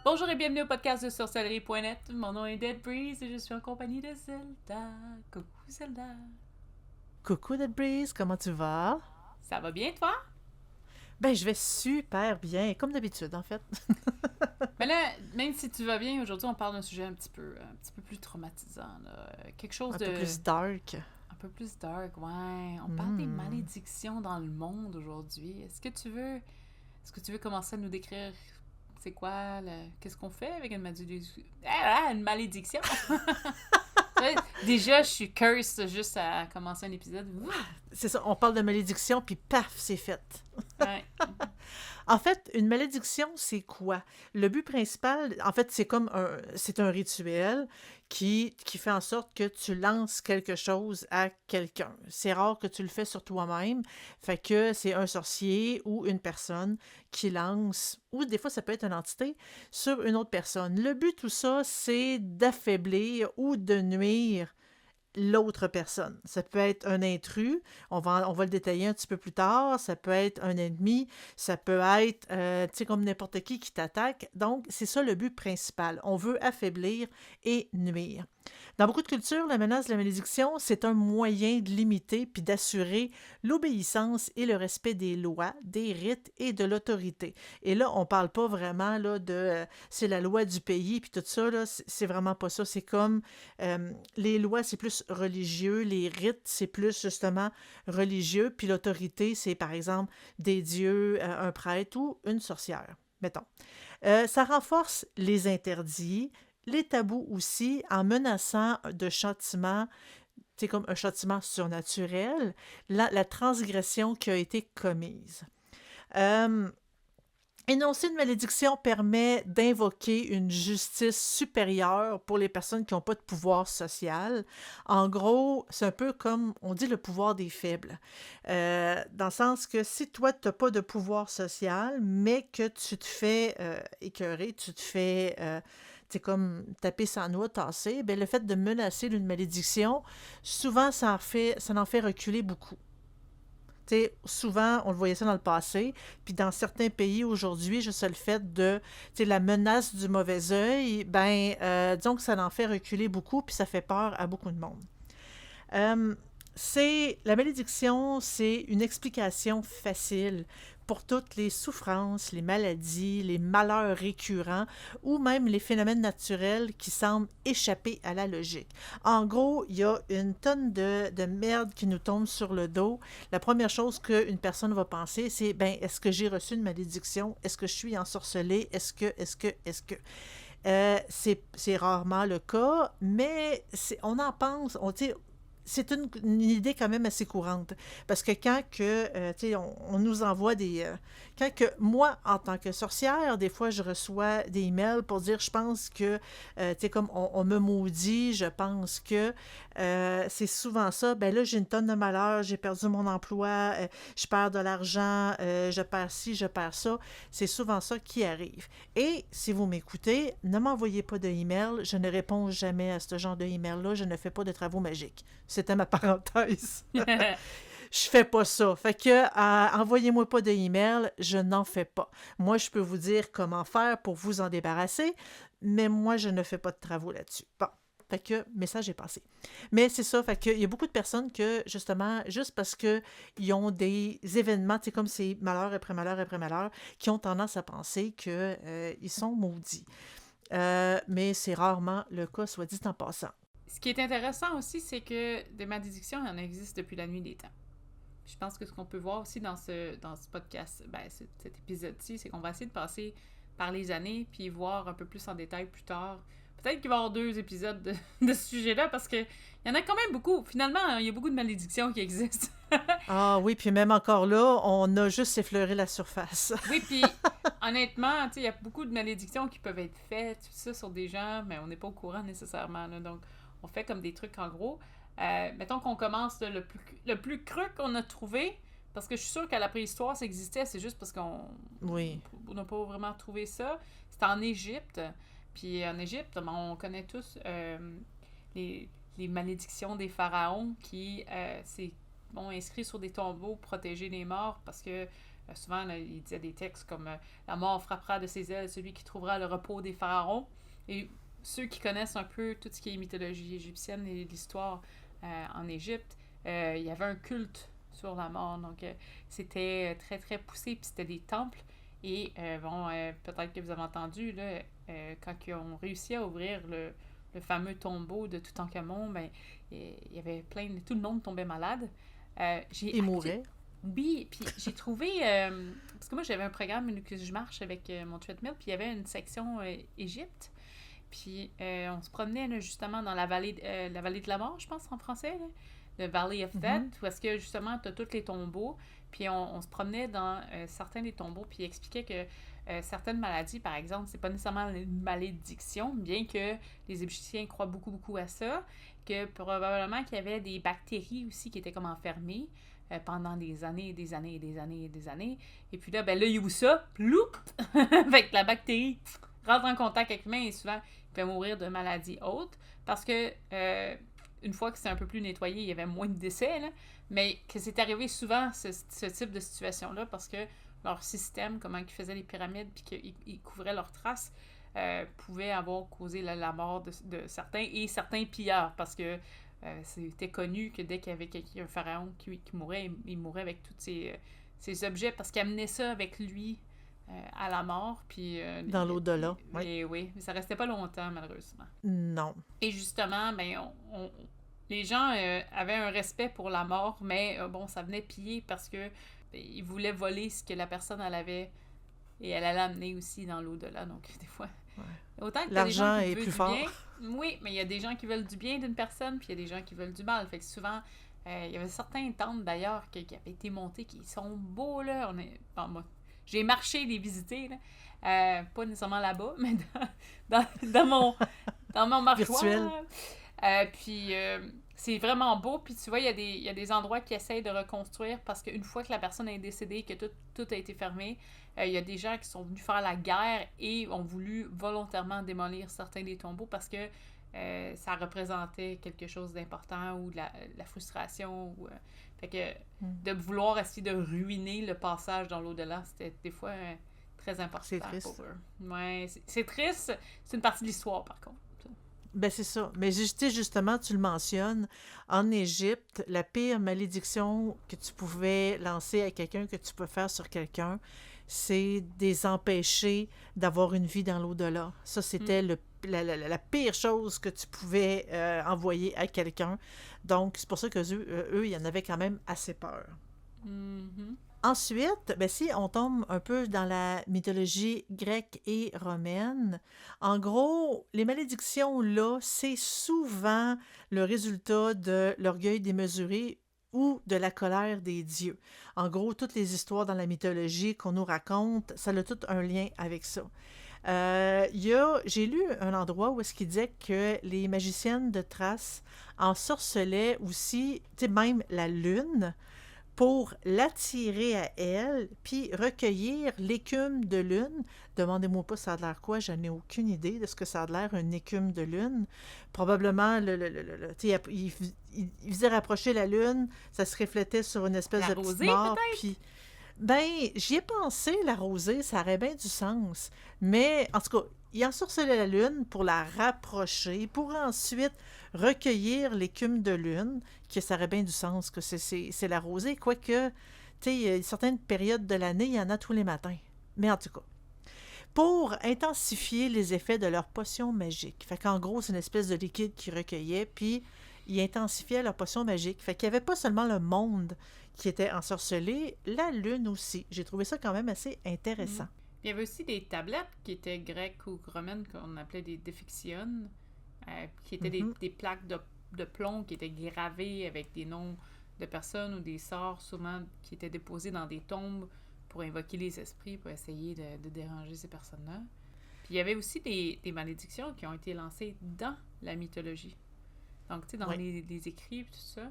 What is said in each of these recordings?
Bonjour et bienvenue au podcast de sorcellerie.net. Mon nom est Dead Breeze et je suis en compagnie de Zelda. Coucou Zelda. Coucou Dead Breeze, comment tu vas? Ça va bien toi? Ben, je vais super bien, comme d'habitude en fait. Mais là, même si tu vas bien, aujourd'hui on parle d'un sujet un petit peu plus traumatisant. Là. Quelque chose Un peu de plus dark. un peu plus dark, ouais. On parle des Hmm. malédictions dans le monde aujourd'hui. Est-ce que tu veux commencer à nous décrire c'est quoi, qu'est-ce qu'on fait avec une malédiction? Une malédiction! Déjà, je suis curse juste à commencer un épisode. C'est ça, on parle de malédiction, puis paf, c'est fait. Ouais. En fait, une malédiction, c'est quoi? Le but principal, en fait, c'est un rituel qui fait en sorte que tu lances quelque chose à quelqu'un. C'est rare que tu le fais sur toi-même. Fait que c'est un sorcier ou une personne qui lance, ou des fois ça peut être une entité, sur une autre personne. Le but, tout ça, c'est d'affaiblir ou de nuire l'autre personne. Ça peut être un intrus, on va le détailler un petit peu plus tard, ça peut être un ennemi, ça peut être, tu sais, comme n'importe qui t'attaque. Donc, c'est ça le but principal. On veut affaiblir et nuire. Dans beaucoup de cultures, la menace de la malédiction, c'est un moyen de limiter puis d'assurer l'obéissance et le respect des lois, des rites et de l'autorité. Et là, on parle pas vraiment là, de c'est la loi du pays puis tout ça, là, c'est vraiment pas ça. C'est comme les lois, c'est plus religieux, les rites, c'est plus justement religieux, puis l'autorité, c'est par exemple des dieux, un prêtre ou une sorcière, mettons. Ça renforce les interdits, les tabous aussi, en menaçant de châtiment, c'est comme un châtiment surnaturel, la transgression qui a été commise. Euh, Énoncer une malédiction permet d'invoquer une justice supérieure pour les personnes qui n'ont pas de pouvoir social. En gros, c'est un peu comme on dit le pouvoir des faibles. Dans le sens que si toi, tu n'as pas de pouvoir social, mais que tu te fais écœurer, tu te fais c'est comme taper sa noix, tasser, ben le fait de menacer d'une malédiction, souvent ça en fait reculer beaucoup. T'sais, souvent, on le voyait ça dans le passé, puis dans certains pays aujourd'hui, juste le fait de, la menace du mauvais œil, ben, disons que ça en fait reculer beaucoup, puis ça fait peur à beaucoup de monde. Euh, c'est la malédiction, c'est une explication facile pour toutes les souffrances, les maladies, les malheurs récurrents ou même les phénomènes naturels qui semblent échapper à la logique. En gros, il y a une tonne de merde qui nous tombe sur le dos. La première chose qu'une personne va penser, c'est ben est-ce que j'ai reçu une malédiction? Est-ce que je suis ensorcelée? Est-ce que c'est rarement le cas, mais on en pense, c'est une idée quand même assez courante. Parce que quand que, on nous envoie quand que moi, en tant que sorcière, des fois, je reçois des emails pour dire, je pense que, comme on me maudit, je pense que c'est souvent ça. Ben là, j'ai une tonne de malheur, j'ai perdu mon emploi, je perds de l'argent, je perds ci, je perds ça. C'est souvent ça qui arrive. Et si vous m'écoutez, ne m'envoyez pas de email. Je ne réponds jamais à ce genre de email-là. Je ne fais pas de travaux magiques. C'était ma parenthèse. Je fais pas ça. Fait que envoyez-moi pas de email, je n'en fais pas. Moi, je peux vous dire comment faire pour vous en débarrasser, mais moi, je ne fais pas de travaux là-dessus. Bon. Fait que message est passé. Mais c'est ça, fait que il y a beaucoup de personnes que, justement, juste parce que ils ont des événements, tu sais, comme c'est malheur après malheur après malheur, qui ont tendance à penser que ils sont maudits. Mais c'est rarement le cas, soit dit en passant. Ce qui est intéressant aussi, c'est que des malédictions, il en existe depuis la nuit des temps. Je pense que ce qu'on peut voir aussi dans ce podcast, cet épisode-ci, c'est qu'on va essayer de passer par les années puis voir un peu plus en détail plus tard. Peut-être qu'il va y avoir 2 épisodes de ce sujet-là parce que il y en a quand même beaucoup. Finalement, il y a beaucoup de malédictions qui existent. Ah oui, puis même encore là, on a juste effleuré la surface. Oui, puis honnêtement, tu sais, il y a beaucoup de malédictions qui peuvent être faites, tout ça, sur des gens, mais on n'est pas au courant nécessairement. Là. Donc, on fait comme des trucs en gros. Mettons qu'on commence le plus creux qu'on a trouvé, parce que je suis sûre qu'à la préhistoire, ça existait, c'est juste parce qu'on Oui. n'a pas vraiment trouvé ça. C'était en Égypte. Puis en Égypte, on connaît tous les, les malédictions des pharaons qui, c'est inscrit sur des tombeaux, protéger les morts, parce que souvent, là, il disait des textes comme La mort frappera de ses ailes celui qui trouvera le repos des pharaons. Et ceux qui connaissent un peu tout ce qui est mythologie égyptienne et l'histoire en Égypte, il y avait un culte sur la mort. Donc, c'était très, très poussé. Puis c'était des temples. Et peut-être que vous avez entendu, là, quand ils ont réussi à ouvrir le fameux tombeau de Toutankhamon, ben, il y avait tout le monde tombait malade. Il mourait. Oui, puis j'ai trouvé... parce que moi, j'avais un programme que je marche avec mon treadmill, puis il y avait une section Égypte. Puis on se promenait là, justement dans la vallée de la mort, je pense en français, là, le Valley of Death, où est-ce que justement tu as tous les tombeaux. Puis on se promenait dans certains des tombeaux, puis il expliquait que certaines maladies, par exemple, c'est pas nécessairement une malédiction, bien que les Égyptiens croient beaucoup, beaucoup à ça, que probablement qu'il y avait des bactéries aussi qui étaient comme enfermées pendant des années et des années et des années et des années. Et puis là, ben là, il y a où ça? Ploup! Fait que la bactérie rentre en contact avec l'humain et souvent, il peut mourir de maladies hautes parce que une fois que c'est un peu plus nettoyé, il y avait moins de décès, là, mais que c'est arrivé souvent ce type de situation-là parce que leur système, comment ils faisaient les pyramides puis qu'ils couvraient leurs traces, pouvait avoir causé la mort de certains et certains pilleurs parce que c'était connu que dès qu'il y avait un pharaon qui mourait, il mourait avec tous ses objets parce qu'il amenait ça avec lui à la mort. Puis, dans l'au-delà. Oui, mais ça restait pas longtemps, malheureusement. Non. Et justement, ben, les gens avaient un respect pour la mort, mais bon, ça venait piller parce que ils voulaient voler ce que la personne elle avait et elle allait amener aussi dans l'au-delà. Donc, des fois, autant que l'argent des gens qui est veulent plus du fort. bien, oui, mais il y a des gens qui veulent du bien d'une personne, puis il y a des gens qui veulent du mal. Fait que souvent, il y avait certains temples d'ailleurs qui avaient été montés, qui sont beaux, là. Moi, j'ai marché, les visiter, là. Pas nécessairement là-bas, mais dans mon marchoir. Virtuel. Puis c'est vraiment beau. Puis tu vois, il y a des endroits qui essayent de reconstruire parce qu'une fois que la personne est décédée, que tout a été fermé, il y a des gens qui sont venus faire la guerre et ont voulu volontairement démolir certains des tombeaux parce que ça représentait quelque chose d'important ou de la frustration. Fait que de vouloir essayer de ruiner le passage dans l'au-delà, c'était des fois très important. C'est triste. Pour eux. Ouais, c'est triste. C'est une partie de l'histoire, par contre. Ben c'est ça. Mais justement, tu le mentionnes, en Égypte, la pire malédiction que tu pouvais lancer à quelqu'un, que tu peux faire sur quelqu'un, c'est de les empêcher d'avoir une vie dans l'au-delà. Ça, c'était la pire chose que tu pouvais envoyer à quelqu'un. Donc, c'est pour ça que eux, ils en avaient quand même assez peur. Mm-hmm. Ensuite, ben si on tombe un peu dans la mythologie grecque et romaine, en gros, les malédictions, là, c'est souvent le résultat de l'orgueil démesuré ou de la colère des dieux. En gros, toutes les histoires dans la mythologie qu'on nous raconte, ça a tout un lien avec ça. J'ai lu un endroit où est-ce qu'il disait que les magiciennes de Thrace ensorcelaient aussi, tu sais, même la lune, pour l'attirer à elle, puis recueillir l'écume de lune. Demandez-moi pas ça a l'air quoi, je n'ai aucune idée de ce que ça a l'air, une écume de lune. Probablement, il faisait rapprocher la lune, ça se reflétait sur une espèce de petite mort, puis... Ben, j'y ai pensé, la rosée, ça aurait bien du sens. Mais, en tout cas, il ensorcelait la lune pour la rapprocher, pour ensuite recueillir l'écume de lune, que ça aurait bien du sens que c'est la rosée, quoique, tu sais, il y a certaines périodes de l'année, il y en a tous les matins. Mais en tout cas, pour intensifier les effets de leur potion magique. Fait qu'en gros, c'est une espèce de liquide qu'ils recueillaient, puis ils intensifiaient leur potion magique. Fait qu'il n'y avait pas seulement le monde qui était ensorcelé, la lune aussi. J'ai trouvé ça quand même assez intéressant. Il y avait aussi des tablettes qui étaient grecques ou romaines qu'on appelait des défictionnes, qui étaient des plaques de plomb qui étaient gravées avec des noms de personnes ou des sorts souvent qui étaient déposés dans des tombes pour invoquer les esprits, pour essayer de déranger ces personnes-là. Puis il y avait aussi des malédictions qui ont été lancées dans la mythologie. Donc, tu sais, dans les écrits et tout ça.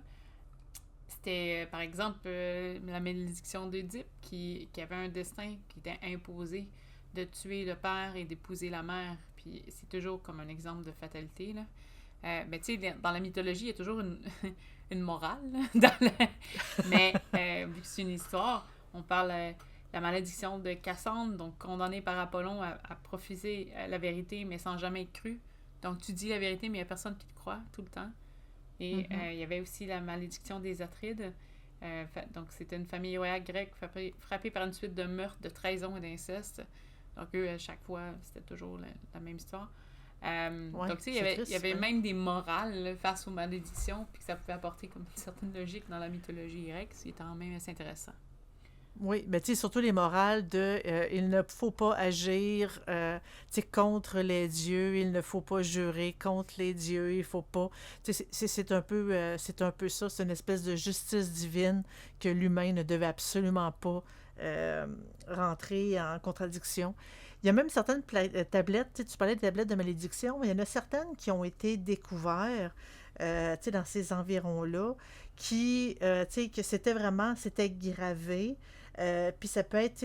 C'était, par exemple, la malédiction d'Oedipe qui avait un destin qui était imposé de tuer le père et d'épouser la mère. Puis c'est toujours comme un exemple de fatalité, là. Mais tu sais, dans la mythologie, il y a toujours une morale, là, mais vu que c'est une histoire, on parle... la malédiction de Cassandre, donc condamnée par Apollon à profiter la vérité, mais sans jamais être cru. Donc tu dis la vérité, mais il n'y a personne qui te croit tout le temps. Et il y avait aussi la malédiction des Atrides. Donc c'était une famille royale grecque frappée par une suite de meurtres, de trahison et d'inceste. Donc eux, à chaque fois, c'était toujours la même histoire. Donc, tu sais, il y avait même des morales là, face aux malédictions, puis que ça pouvait apporter comme une certaine logique dans la mythologie grecque, ce qui est quand même assez intéressant. Oui, mais tu sais, surtout les morales de il ne faut pas agir tu sais, contre les dieux, il ne faut pas jurer contre les dieux, il faut pas. Tu sais, c'est un peu ça, c'est une espèce de justice divine que l'humain ne devait absolument pas euh, rentrer en contradiction. Il y a même certaines tablettes, tu parlais de tablettes de malédiction, mais il y en a certaines qui ont été découvertes tu sais, dans ces environs-là, tu sais, que c'était gravé. Puis ça peut être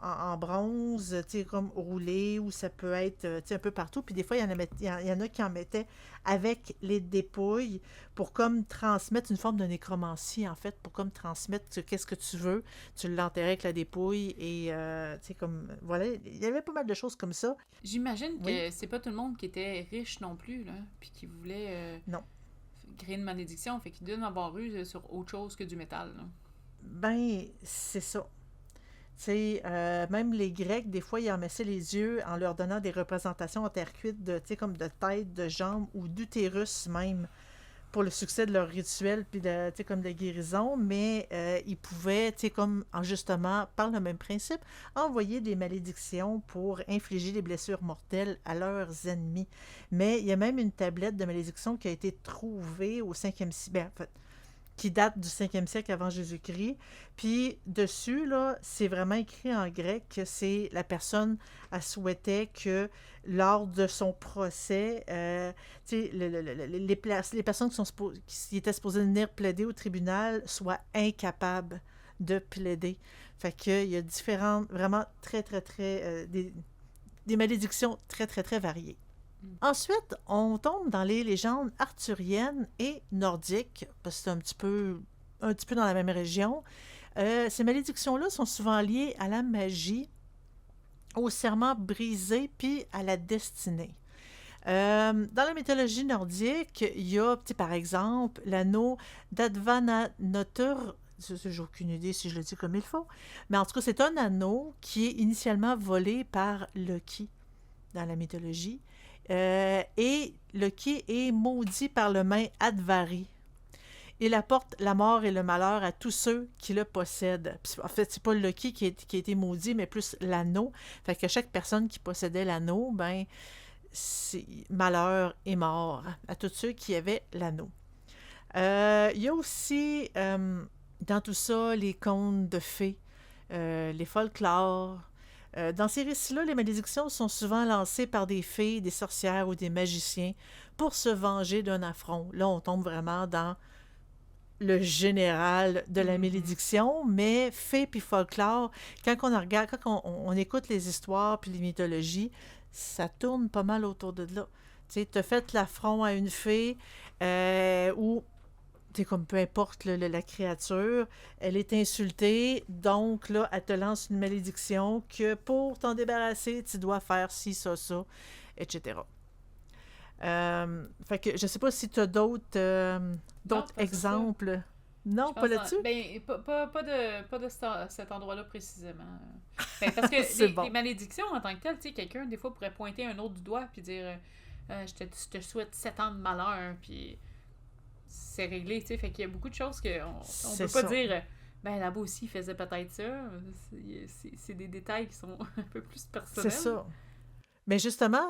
en bronze, tu sais, comme roulé, ou ça peut être, tu sais, un peu partout. Puis des fois, il y en a qui en mettaient avec les dépouilles pour comme transmettre une forme de nécromancie, en fait, pour comme transmettre qu'est-ce que tu veux. Tu l'enterrais avec la dépouille et, tu sais, comme, voilà, il y avait pas mal de choses comme ça. J'imagine Oui, que c'est pas tout le monde qui était riche non plus, là, puis qui voulait non. créer une malédiction, fait qu'ils donnent avoir eu sur autre chose que du métal, là. Ben, c'est ça. Tu sais, même les Grecs, des fois, ils en mettaient les yeux en leur donnant des représentations en terre cuite, de, tu sais, comme de tête, de jambes ou d'utérus même, pour le succès de leur rituel, puis de, tu sais, comme de guérison, mais ils pouvaient, tu sais, comme, justement, par le même principe, envoyer des malédictions pour infliger des blessures mortelles à leurs ennemis. Mais il y a même une tablette de malédiction qui a été trouvée au 5e siècle, ben, en fait, qui date du 5e siècle avant Jésus-Christ. Puis dessus, là, c'est vraiment écrit en grec que c'est la personne, elle souhaitait que lors de son procès, tu sais, les personnes qui étaient supposées venir plaider au tribunal soient incapables de plaider. Fait qu'il y a différentes, vraiment très, très, très, des malédictions très, très, très variées. Ensuite, on tombe dans les légendes arthuriennes et nordiques, parce que c'est un petit peu dans la même région. Ces malédictions-là sont souvent liées à la magie, au serment brisé, puis à la destinée. Dans la mythologie nordique, il y a, par exemple, l'anneau d'Advananotur. J'ai aucune idée si je le dis comme il faut. Mais en tout cas, c'est un anneau qui est initialement volé par Loki dans la mythologie. Et Loki est maudit par le main Advari. Il apporte la mort et le malheur à tous ceux qui le possèdent. Puis, en fait, c'est pas Loki qui a été maudit, mais plus l'anneau. Fait que chaque personne qui possédait l'anneau, ben, c'est malheur et mort à tous ceux qui avaient l'anneau. Il y a aussi, dans tout ça, les contes de fées, les folklores. Dans ces récits-là, les malédictions sont souvent lancées par des fées, des sorcières ou des magiciens pour se venger d'un affront. Là, on tombe vraiment dans le général de la malédiction, mais fées puis folklore, quand on regarde, quand on écoute les histoires puis les mythologies, ça tourne pas mal autour de là. Tu sais, t'as fait l'affront à une fée ou c'est comme peu importe la créature, elle est insultée, donc là, elle te lance une malédiction que pour t'en débarrasser, tu dois faire ci, ça, etc. Fait que je sais pas si tu as d'autres exemples. Non, pas là-dessus? Ben, pas de cet endroit-là précisément. Ben, parce que bon. les malédictions en tant que telles, tu sais, quelqu'un, des fois, pourrait pointer un autre du doigt puis dire je te souhaite 7 ans de malheur, puis c'est réglé, tu sais. Fait qu'il y a beaucoup de choses on peut pas dire ben là-bas aussi, il faisait peut-être ça. C'est des détails qui sont un peu plus personnels. C'est ça. Mais justement,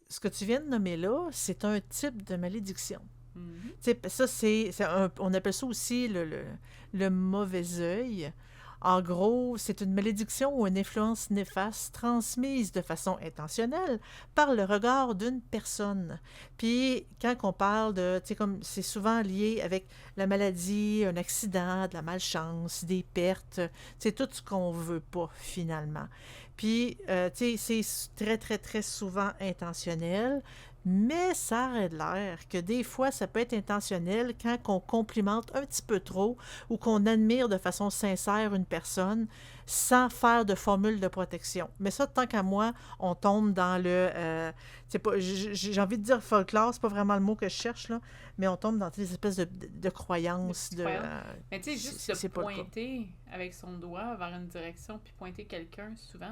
ce que tu viens de nommer là, c'est un type de malédiction. Mm-hmm. Ça, on appelle ça aussi le mauvais œil. En gros, c'est une malédiction ou une influence néfaste transmise de façon intentionnelle par le regard d'une personne. Puis, quand on parle de, tu sais, comme c'est souvent lié avec la maladie, un accident, de la malchance, des pertes, c'est tout ce qu'on veut pas finalement. Puis, tu sais, c'est très, très, très souvent intentionnel, Mais ça aurait l'air que des fois, ça peut être intentionnel quand on complimente un petit peu trop ou qu'on admire de façon sincère une personne sans faire de formule de protection. Mais ça, tant qu'à moi, on tombe dans le... c'est pas, j'ai envie de dire folklore, c'est pas vraiment le mot que je cherche, là, mais on tombe dans des espèces de De croyances. petites croyances. Mais tu sais, juste de C'est pas le cas. pointer avec son doigt vers une direction, puis pointer quelqu'un, souvent,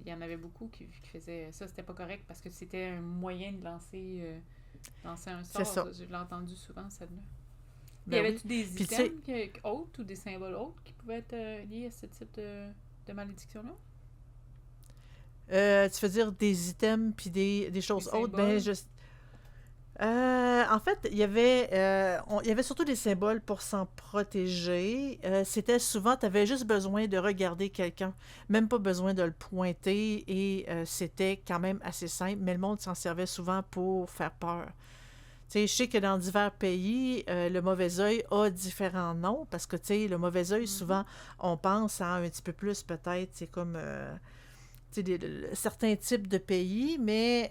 il y en avait beaucoup qui faisaient ça. C'était pas correct parce que c'était un moyen de lancer un C'est sort. ça. Je l'ai entendu souvent, celle-là. Y Ben oui. avait-tu des Puis tu sais, items autres ou des symboles autres qui pouvaient être liés à ce type de malédiction-là? tu veux dire des items puis des Des choses autres, ben symboles? je... en fait, il y avait surtout des symboles pour s'en protéger. C'était souvent, tu avais juste besoin de regarder quelqu'un, même pas besoin de le pointer, et c'était quand même assez simple, mais le monde s'en servait souvent pour faire peur. Tu sais, je sais que dans divers pays, le mauvais œil a différents noms, parce que, tu sais, le mauvais œil, Mhm. souvent, on pense à un petit peu plus, peut-être, c'est comme... tu sais, certains types de pays, mais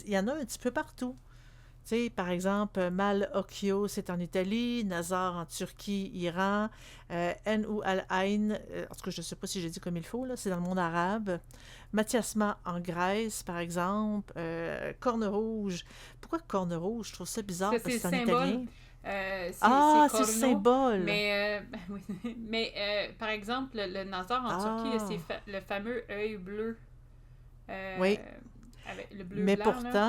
il y en a un petit peu partout. Tu sais, par exemple, Mal Occhio, c'est en Italie, Nazar en Turquie, Iran, En Al-Ain, en tout cas, je ne sais pas si j'ai dit comme il faut, là, c'est dans le monde arabe, Mathiasma en Grèce, par exemple, Corne Rouge. Pourquoi Corne Rouge? Je trouve ça Parce bizarre que parce c'est que le c'est en symbole. italien. C'est Ah, c'est le corno. symbole! Mais, oui. Mais par exemple, le Nazar en Turquie, là, c'est Ah, le fameux œil bleu. oui, euh, avec le mais bleu-blanc, là.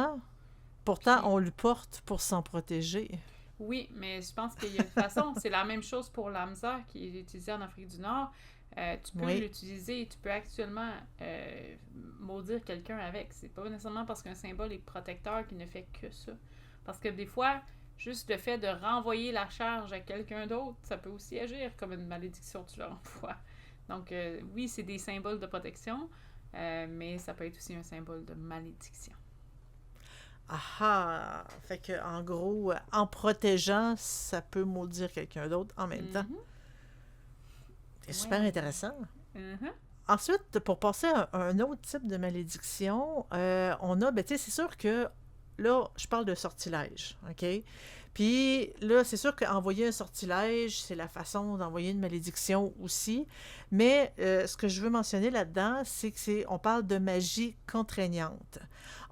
pourtant, Puis, on le porte pour s'en protéger. oui, mais je pense qu'il y a une façon. C'est la même chose pour l'Amza qui est utilisé en Afrique du Nord. Tu peux Oui, l'utiliser, tu peux actuellement maudire quelqu'un avec. C'est pas nécessairement parce qu'un symbole est protecteur qu'il ne fait que ça. Parce que des fois, juste le fait de renvoyer la charge à quelqu'un d'autre, ça peut aussi agir comme une malédiction, tu leur envoies. Donc, oui, c'est des symboles de protection, mais ça peut être aussi un symbole de malédiction. ah ah! Fait que, en gros, en protégeant, ça peut maudire quelqu'un d'autre en même temps. Mhm. C'est super Ouais. intéressant. Mhm. Ensuite, pour passer à un autre type de malédiction, on a, ben, tu sais, c'est sûr que là, je parle de sortilège, OK? Puis là, c'est sûr qu'envoyer un sortilège, c'est la façon d'envoyer une malédiction aussi. Mais ce que je veux mentionner là-dedans, c'est que on parle de magie contraignante.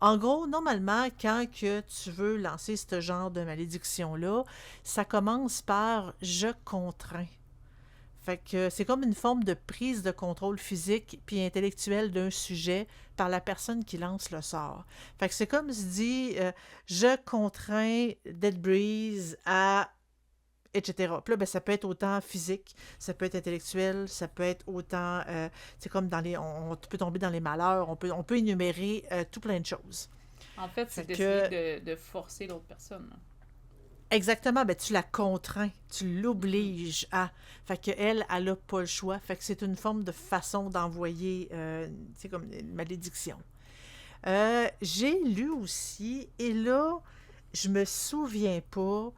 En gros, normalement, quand que tu veux lancer ce genre de malédiction-là, ça commence par je contrains. Fait que c'est comme une forme de prise de contrôle physique puis intellectuel d'un sujet par la personne qui lance le sort. Fait que c'est comme se dit je contrains Dead Breeze à etc. Puis là, ben, ça peut être autant physique, ça peut être intellectuel, ça peut être autant c'est comme dans les on peut tomber dans les malheurs, on peut énumérer tout plein de choses. En fait, c'est Fait d'essayer que de forcer l'autre personne, là. exactement, ben tu la contrains, tu Mhm. l'obliges à. Fait qu'elle, elle a pas le choix. Fait que c'est une forme de façon d'envoyer, c'est comme une malédiction. J'ai lu aussi, et là, je me souviens pas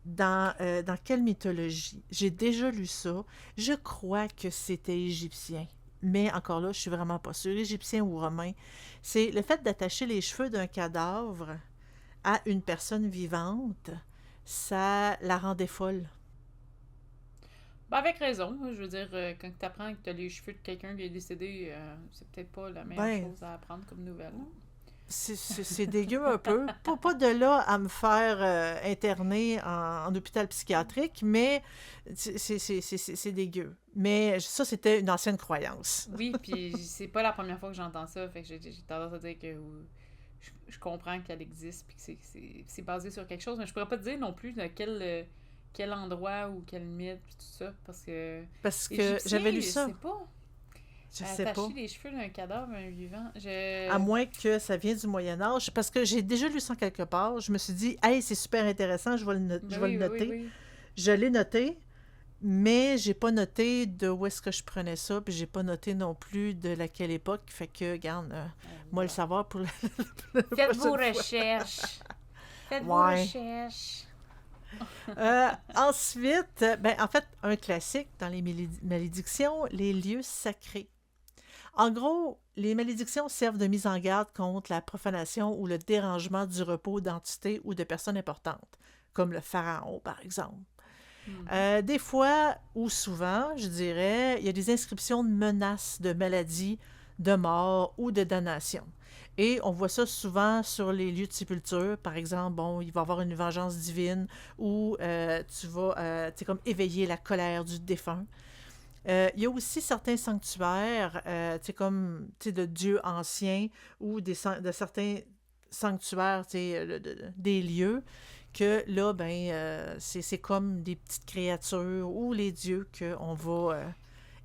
dans quelle mythologie. J'ai déjà lu ça. Je crois que c'était égyptien. Mais encore là, je suis vraiment pas sûre, égyptien ou romain. C'est le fait d'attacher les cheveux d'un cadavre à une personne vivante, ça la rendait folle. Ben, avec raison. Je veux dire, quand tu apprends que tu as les cheveux de quelqu'un qui est décédé, c'est peut-être pas la meilleure Ben, chose à apprendre comme nouvelle, là. c'est dégueu un peu. Pas de là à me faire interner en hôpital psychiatrique, mais c'est dégueu. Mais ça, c'était une ancienne croyance. Oui, puis c'est pas la première fois que j'entends ça, fait que j'ai tendance à dire que je comprends qu'elle existe, puis que c'est basé sur quelque chose, mais je pourrais pas te dire non plus de quel endroit ou quel mythe, puis tout ça, parce que Parce que Égyptien, j'avais lu je sais ça. pas. Je sais pas. Attacher les cheveux d'un cadavre à un vivant, À moins que ça vienne du Moyen Âge. Parce que j'ai déjà lu ça quelque part. Je me suis dit, hey, c'est super intéressant, je Ben vais le oui, oui, oui, noter. oui. Je l'ai noté, mais j'ai pas noté de où est-ce que je prenais ça, puis j'ai pas noté non plus de laquelle époque. Fait que, regarde, moi le Voilà. savoir pour la Faites vos prochaine fois. recherches. Faites vos Ouais. recherches. Ensuite, ben, en fait, un classique dans les malédictions, les lieux sacrés. En gros, les malédictions servent de mise en garde contre la profanation ou le dérangement du repos d'entités ou de personnes importantes, comme le pharaon, par exemple. Mhm. Des fois, ou souvent, je dirais, il y a des inscriptions de menaces de maladie, de mort ou de damnation. Et on voit ça souvent sur les lieux de sépulture. Par exemple, bon, il va y avoir une vengeance divine ou tu vas, tu sais, comme éveiller la colère du défunt. Il y a aussi certains sanctuaires, tu sais, comme, tu sais, de dieux anciens ou de certains sanctuaires, tu sais, des lieux, que là, ben, c'est comme des petites créatures ou les dieux qu'on va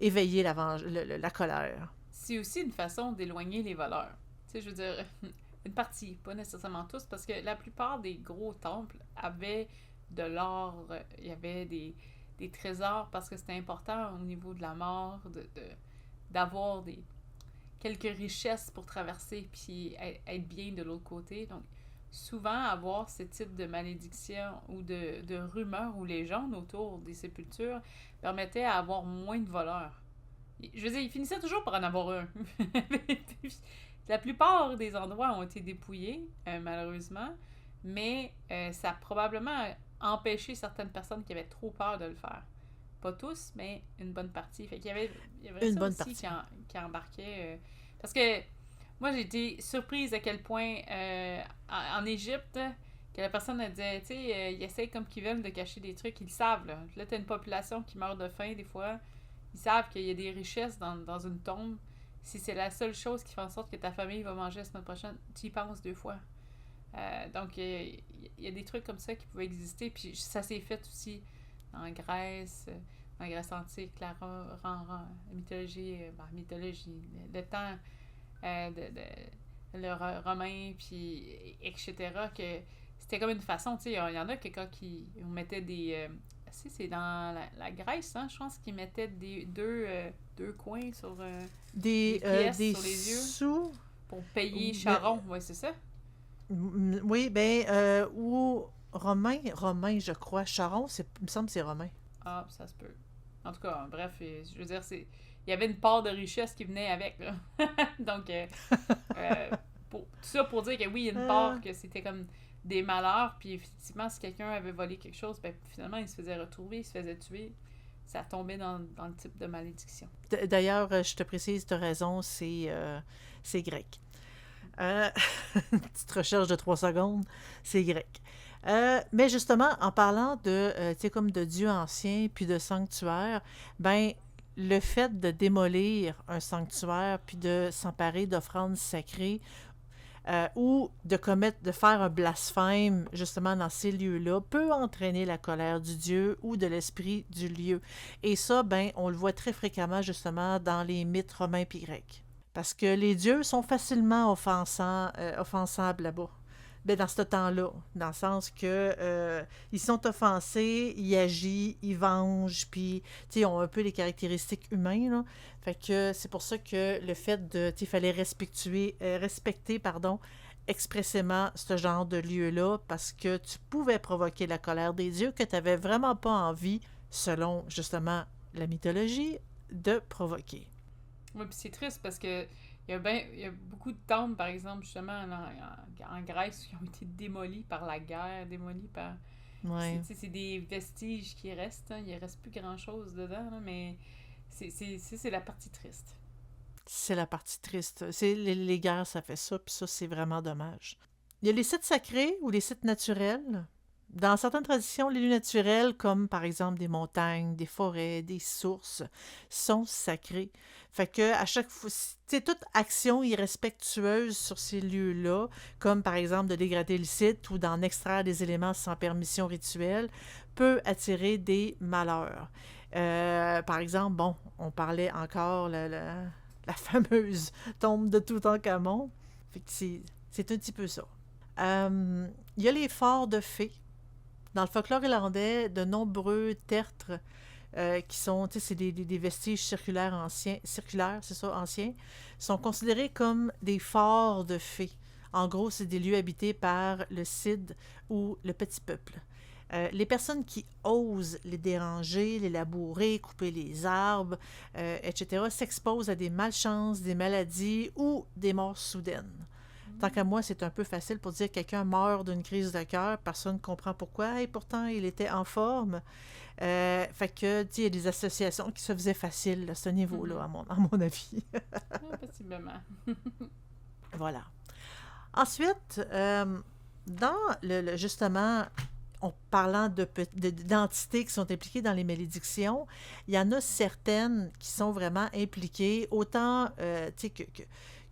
éveiller la colère. C'est aussi une façon d'éloigner les voleurs. Tu sais, je veux dire, une partie, pas nécessairement tous, parce que la plupart des gros temples avaient de l'or, il y avait des trésors, parce que c'était important au niveau de la mort, d'avoir quelques richesses pour traverser, puis être bien de l'autre côté. Donc, souvent, avoir ce type de malédiction ou de rumeurs ou légendes autour des sépultures permettait à avoir moins de voleurs. Je veux dire, ils finissaient toujours par en avoir un. La plupart des endroits ont été dépouillés, malheureusement, mais ça a probablement empêché certaines personnes qui avaient trop peur de le faire. Pas tous, mais une bonne partie. Fait qu'il y avait Une ça bonne aussi partie. qui embarquait. Parce que moi, j'ai été surprise à quel point en Égypte, que la personne elle disait, tu sais, ils essayent comme qu'ils veulent de cacher des trucs, ils le savent. Là, t'as une population qui meurt de faim des fois. Ils savent qu'il y a des richesses dans une tombe. Si c'est la seule chose qui fait en sorte que ta famille va manger la semaine prochaine, tu y penses deux fois. Donc, il y a des trucs comme ça qui pouvaient exister. Puis ça s'est fait aussi en Grèce, en Grèce antique, la mythologie, mythologie, le temps le romain, puis etc. Que c'était comme une façon, tu sais, il y en a que quand on mettait des... si c'est dans la Grèce, hein, je pense qu'ils mettaient deux coins sur des pièces Des sur les yeux sous. pour payer Ben, Charon, ouais, c'est ça? oui, ben, ou Romain, je crois. Charon, il me semble que c'est Romain. Ah, ça se peut. En tout cas, bref, je veux dire, il y avait une part de richesse qui venait avec, là. Donc, euh, tout ça pour dire que oui, il y a une Euh, part que c'était comme des malheurs, puis effectivement, si quelqu'un avait volé quelque chose, ben finalement, il se faisait retrouver, il se faisait tuer. Ça tombait dans le type de malédiction. D'ailleurs, je te précise, tu as raison, c'est grec. Euh, une petite recherche de 3 secondes, c'est grec. Mais justement, en parlant de, tu sais, comme de dieux anciens puis de sanctuaires, ben, le fait de démolir un sanctuaire puis de s'emparer d'offrandes sacrées ou de faire un blasphème justement dans ces lieux-là peut entraîner la colère du Dieu ou de l'esprit du lieu. Et ça, ben, on le voit très fréquemment justement dans les mythes romains puis grecs. Parce que les dieux sont facilement offensables là-bas. Ben, dans ce temps-là, dans le sens que ils sont offensés, ils agissent, ils vengent, puis ils ont un peu les caractéristiques humaines. Là. Fait que c'est pour ça que le fait de, il fallait respecter, pardon, expressément ce genre de lieu-là, parce que tu pouvais provoquer la colère des dieux que tu n'avais vraiment pas envie, selon justement la mythologie, de provoquer. Oui, puis c'est triste parce que il y a beaucoup de temples, par exemple, justement, en Grèce, qui ont été démolis par la guerre, démolis par... Ouais. C'est des vestiges qui restent, hein, il ne reste plus grand-chose dedans, là, mais c'est la partie triste. C'est la partie triste. Les guerres, ça fait ça, puis ça, c'est vraiment dommage. Il y a les sites sacrés ou les sites naturels. Dans certaines traditions, les lieux naturels, comme par exemple des montagnes, des forêts, des sources, sont sacrés. Fait que à chaque fois, c'est toute action irrespectueuse sur ces lieux-là, comme par exemple de dégrader le site ou d'en extraire des éléments sans permission rituelle, peut attirer des malheurs. Par exemple, bon, on parlait encore la fameuse tombe de Toutankhamon. Fait que c'est un petit peu ça. Il y a les forts de fées. Dans le folklore irlandais, de nombreux tertres qui sont, tu sais, c'est des vestiges circulaires, c'est ça, anciens, sont considérés comme des forts de fées. En gros, c'est des lieux habités par le Cid ou le petit peuple. Les personnes qui osent les déranger, les labourer, couper les arbres, etc., s'exposent à des malchances, des maladies ou des morts soudaines. Tant qu'à moi, c'est un peu facile pour dire que quelqu'un meurt d'une crise de cœur, personne ne comprend pourquoi, et pourtant il était en forme. Fait que, tu sais, il y a des associations qui se faisaient faciles à ce niveau-là, à mon avis. Possiblement. Voilà. Ensuite, dans justement, en parlant d'entités qui sont impliquées dans les malédictions, il y en a certaines qui sont vraiment impliquées, autant tu sais,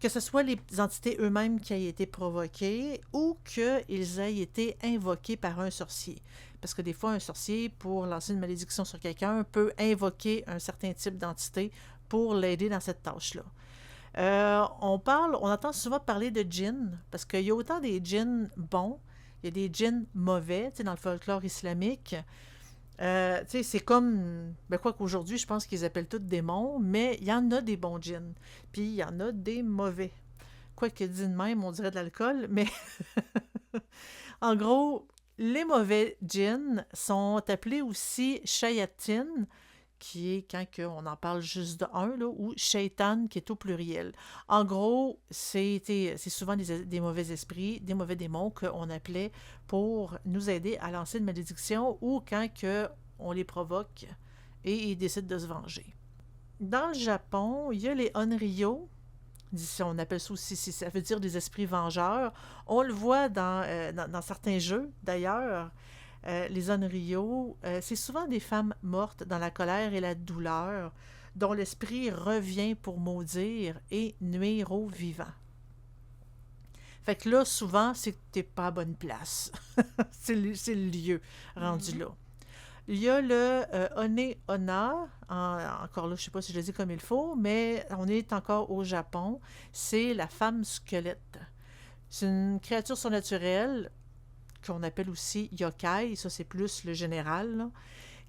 que ce soit les entités eux-mêmes qui aient été provoquées ou qu'ils aient été invoqués par un sorcier. Parce que des fois, un sorcier, pour lancer une malédiction sur quelqu'un, peut invoquer un certain type d'entité pour l'aider dans cette tâche-là. On entend souvent parler de djinns, parce qu'il y a autant des djinns bons, il y a des djinns mauvais, tu sais, dans le folklore islamique. Tu sais, c'est comme, quoi qu'aujourd'hui, je pense qu'ils appellent tous démons, mais il y en a des bons djinns, puis il y en a des mauvais. Quoique dit de même, on dirait de l'alcool, mais en gros, les mauvais djinns sont appelés aussi shayatin, qui est quand on en parle juste de un, là, ou shaitan, qui est au pluriel. En gros, c'est souvent des mauvais esprits, des mauvais démons qu'on appelait pour nous aider à lancer une malédiction ou quand on les provoque et ils décident de se venger. Dans le Japon, il y a les Onryo, on appelle ça aussi, ça veut dire des esprits vengeurs. On le voit dans certains jeux, d'ailleurs. Les Onryo, c'est souvent des femmes mortes dans la colère et la douleur, dont l'esprit revient pour maudire et nuire aux vivants. Fait que là, souvent, c'est que t'es pas à bonne place. c'est le lieu rendu là. Il y a le One-Onna, encore là, je sais pas si je le dis comme il faut, mais on est encore au Japon. C'est la femme squelette. C'est une créature surnaturelle qu'on appelle aussi yokai, ça c'est plus le général, là,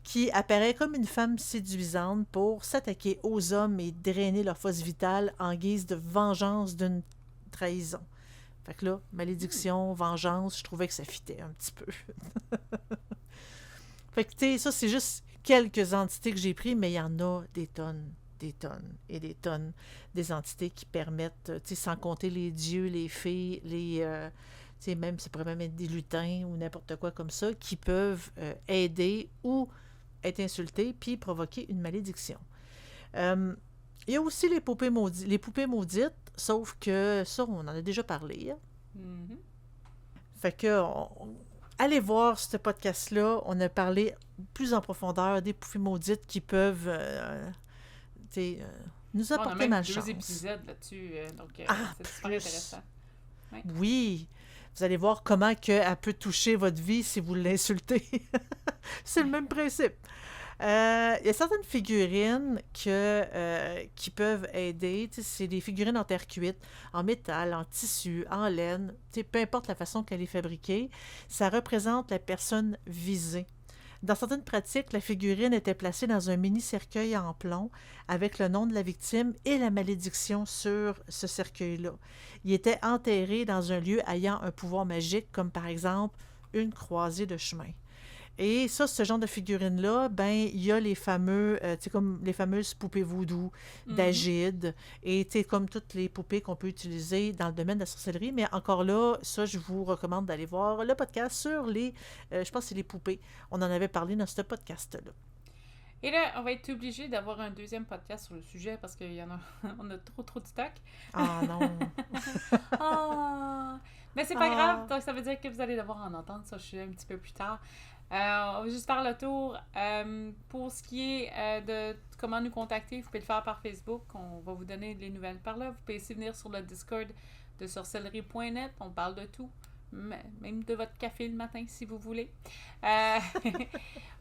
qui apparaît comme une femme séduisante pour s'attaquer aux hommes et drainer leur force vitale en guise de vengeance d'une trahison. Fait que là, malédiction, vengeance, je trouvais que ça fitait un petit peu. Fait que, tu sais, ça, c'est juste quelques entités que j'ai prises, mais il y en a des tonnes et des tonnes des entités qui permettent, tu sais, sans compter les dieux, les fées, tu sais, même, ça pourrait même être des lutins ou n'importe quoi comme ça, qui peuvent aider ou être insultés puis provoquer une malédiction. Il y a aussi les poupées maudites, sauf que ça, on en a déjà parlé. Hein? Fait que... allez voir ce podcast-là. On a parlé plus en profondeur des poupées maudites qui peuvent nous apporter malchance. On a même 2 épisodes là-dessus, donc c'est super intéressant. Ouais. Oui, vous allez voir comment elle peut toucher votre vie si vous l'insultez. C'est le même principe. Il y a certaines figurines qui peuvent aider. C'est des figurines en terre cuite, en métal, en tissu, en laine. Peu importe la façon qu'elle est fabriquée, ça représente la personne visée. Dans certaines pratiques, la figurine était placée dans un mini-cercueil en plomb avec le nom de la victime et la malédiction sur ce cercueil-là. Il était enterré dans un lieu ayant un pouvoir magique, comme par exemple une croisée de chemin. Et ça, ce genre de figurines-là, ben, il y a les fameux, tu sais, comme les fameuses poupées voodoo d'Agide, et tu sais, comme toutes les poupées qu'on peut utiliser dans le domaine de la sorcellerie. Mais encore là, ça, je vous recommande d'aller voir le podcast sur les, je pense que c'est les poupées. On en avait parlé dans ce podcast-là. Et là, on va être obligé d'avoir un deuxième podcast sur le sujet parce qu'il y en a, on a trop de stock. Ah non! Mais c'est pas grave, donc ça veut dire que vous allez devoir en entendre ça, je suis un petit peu plus tard. On va juste faire le tour. Pour ce qui est de comment nous contacter, vous pouvez le faire par Facebook. On va vous donner les nouvelles par là. Vous pouvez aussi venir sur le Discord de sorcellerie.net. On parle de tout. Même de votre café le matin, si vous voulez.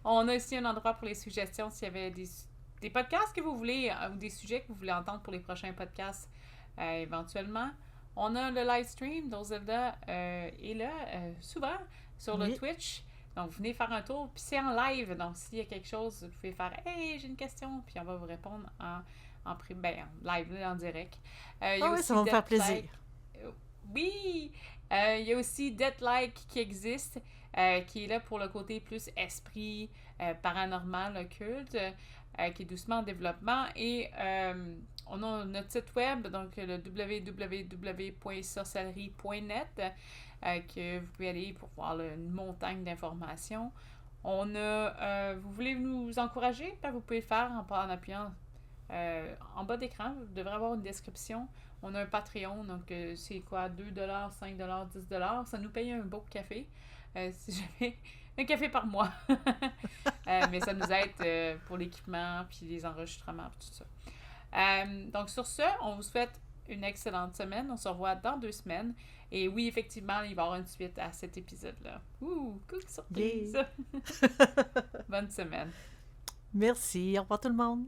On a aussi un endroit pour les suggestions. S'il y avait des podcasts que vous voulez ou des sujets que vous voulez entendre pour les prochains podcasts, éventuellement. On a le live stream dont Zelda est là souvent sur le Twitch. Donc, venez faire un tour. Puis c'est en live. Donc, s'il y a quelque chose, vous pouvez faire « Hey, j'ai une question. » Puis on va vous répondre en live, en direct. Oui, ça va me faire plaisir. Oui! Il y a aussi Death Like qui existe. qui est là pour le côté plus esprit, paranormal, occulte, qui est doucement en développement. Et on a notre site web, donc le www.sorcellerie.net, que vous pouvez aller pour voir une montagne d'informations. On a, vous voulez nous encourager? Ben, vous pouvez le faire en appuyant en bas d'écran. Vous devrez avoir une description. On a un Patreon, donc c'est quoi? 2$, 5$, 10$. Ça nous paye un beau café. Si jamais... Un café par mois. Mais ça nous aide pour l'équipement, puis les enregistrements, puis tout ça. Donc sur ce, on vous souhaite une excellente semaine. On se revoit dans 2 semaines. Et oui, effectivement, il va y avoir une suite à cet épisode-là. Ouh, cool surprise! Yeah. Bonne semaine. Merci. Au revoir tout le monde.